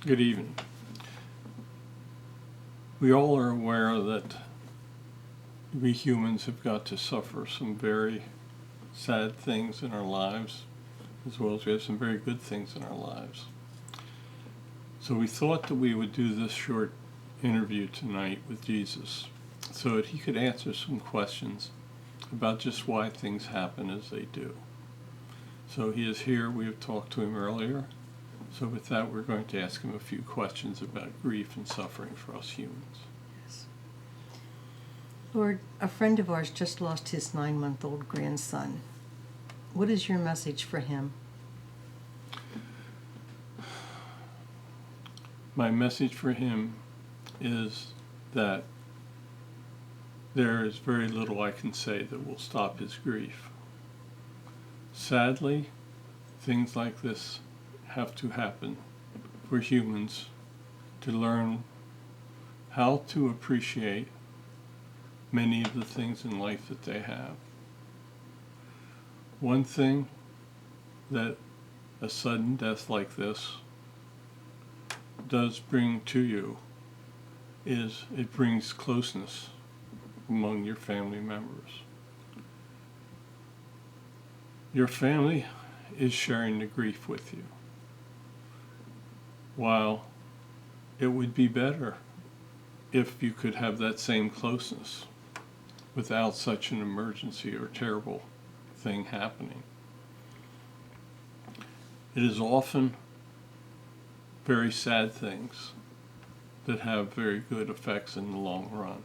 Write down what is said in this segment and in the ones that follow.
Good evening. We all are aware that we humans have got to suffer some very sad things in our lives, as well as we have some very good things in our lives. So we thought that we would do this short interview tonight with Jesus so that he could answer some questions about just why things happen as they do. So he is here. We have talked to him earlier. So with that, we're going to ask him a few questions about grief and suffering for us humans. Yes. Lord, a friend of ours just lost his 9-month-old grandson. What is your message for him? My message for him is that there is very little I can say that will stop his grief. Sadly, things like this have to happen for humans to learn how to appreciate many of the things in life that they have. One thing that a sudden death like this does bring to you is it brings closeness among your family members. Your family is sharing the grief with you. While it would be better if you could have that same closeness without such an emergency or terrible thing happening. It is often very sad things that have very good effects in the long run.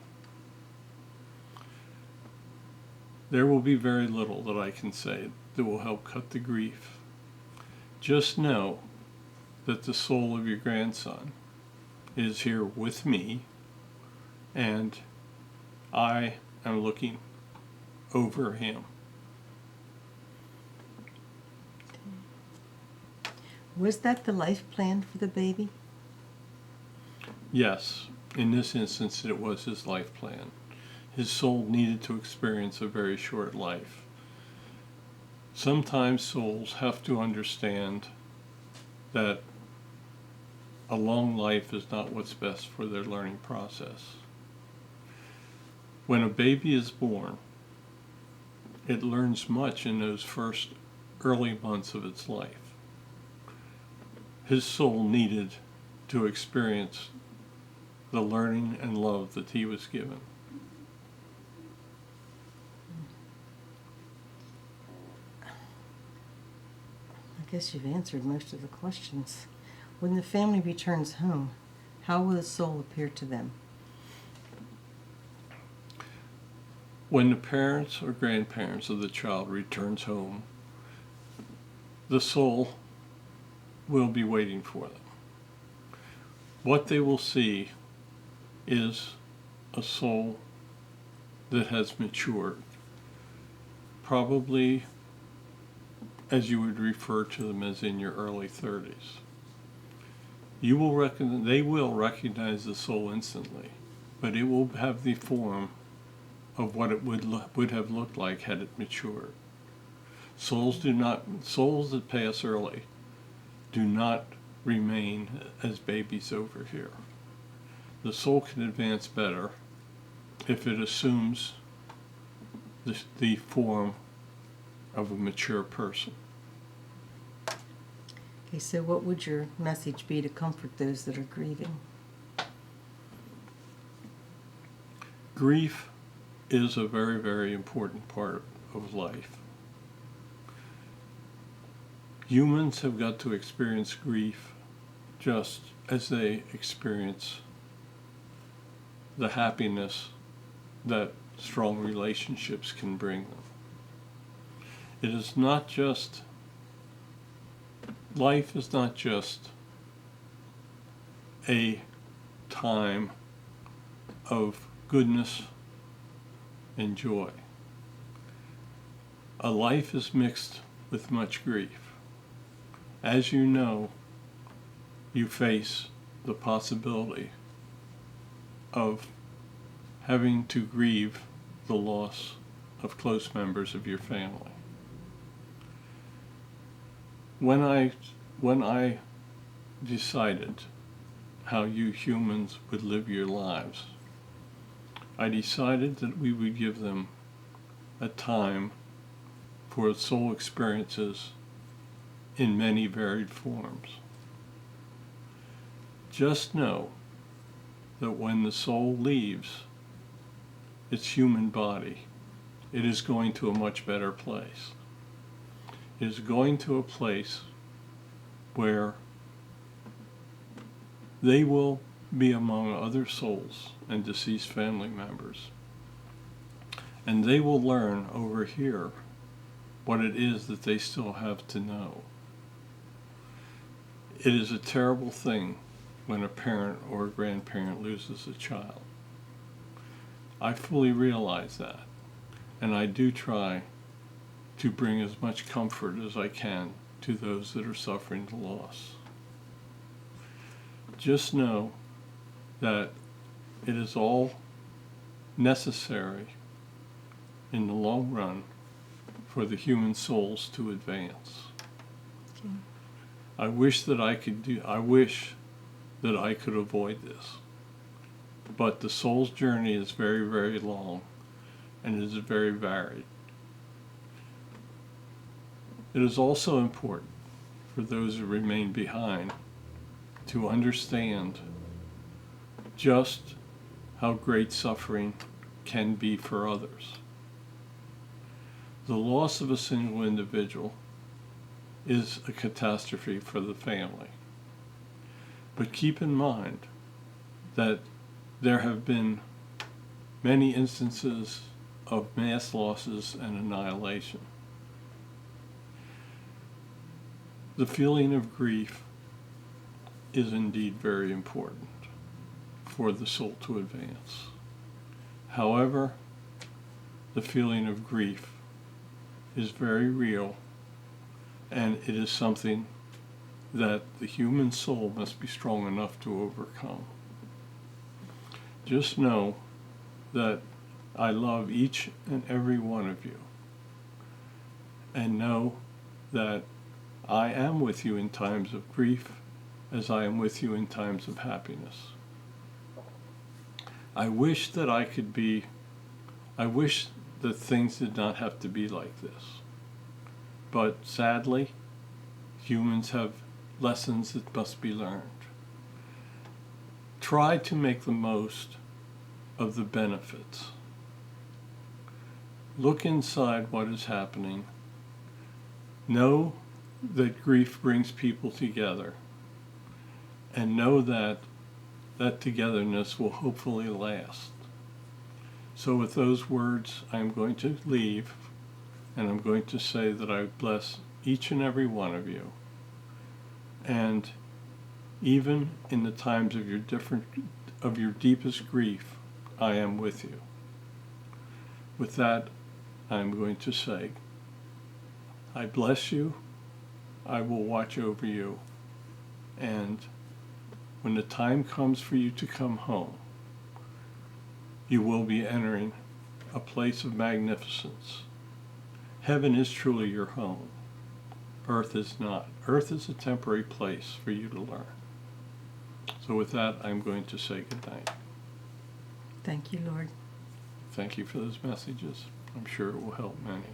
There will be very little that I can say that will help cut the grief. Just know that the soul of your grandson is here with me, and I am looking over him. Was that the life plan for the baby? Yes, in this instance it was his life plan. His soul needed to experience a very short life. Sometimes souls have to understand that a long life is not what's best for their learning process. When a baby is born, it learns much in those first early months of its life. His soul needed to experience the learning and love that he was given. I guess you've answered most of the questions. When the family returns home, how will the soul appear to them? When the parents or grandparents of the child returns home, the soul will be waiting for them. What they will see is a soul that has matured, probably as you would refer to them as in your early 30s. They will recognize the soul instantly, but it will have the form of what it would have looked like had it matured. Souls that pass early do not remain as babies over here. The soul can advance better if it assumes the form of a mature person. Okay, so what would your message be to comfort those that are grieving? Grief is a very, very important part of life. Humans have got to experience grief just as they experience the happiness that strong relationships can bring them. Life is not just a time of goodness and joy. A life is mixed with much grief. As you know, you face the possibility of having to grieve the loss of close members of your family. When I decided how you humans would live your lives, I decided that we would give them a time for soul experiences in many varied forms. Just know that when the soul leaves its human body, it is going to a much better place. It is going to a place where they will be among other souls and deceased family members. And they will learn over here what it is that they still have to know. It is a terrible thing when a parent or a grandparent loses a child. I fully realize that, and I do try to bring as much comfort as I can to those that are suffering the loss. Just know that it is all necessary in the long run for the human souls to advance. Okay. I wish that I could avoid this. But the soul's journey is very, very long, and it is very varied. It is also important for those who remain behind to understand just how great suffering can be for others. The loss of a single individual is a catastrophe for the family. But keep in mind that there have been many instances of mass losses and annihilation. The feeling of grief is indeed very important for the soul to advance. However, the feeling of grief is very real, and it is something that the human soul must be strong enough to overcome. Just know that I love each and every one of you, and know that I am with you in times of grief as I am with you in times of happiness. I wish that things did not have to be like this. But sadly, humans have lessons that must be learned. Try to make the most of the benefits. Look inside what is happening. Know that grief brings people together. And know that that togetherness will hopefully last. So with those words, I'm going to leave, and I'm going to say that I bless each and every one of you. And even in the times of your deepest grief, I am with you. With that, I'm going to say, I bless you, I will watch over you, and when the time comes for you to come home, you will be entering a place of magnificence. Heaven is truly your home. Earth is not. Earth is a temporary place for you to learn. So with that, I'm going to say good night. Thank you, Lord. Thank you for those messages. I'm sure it will help many.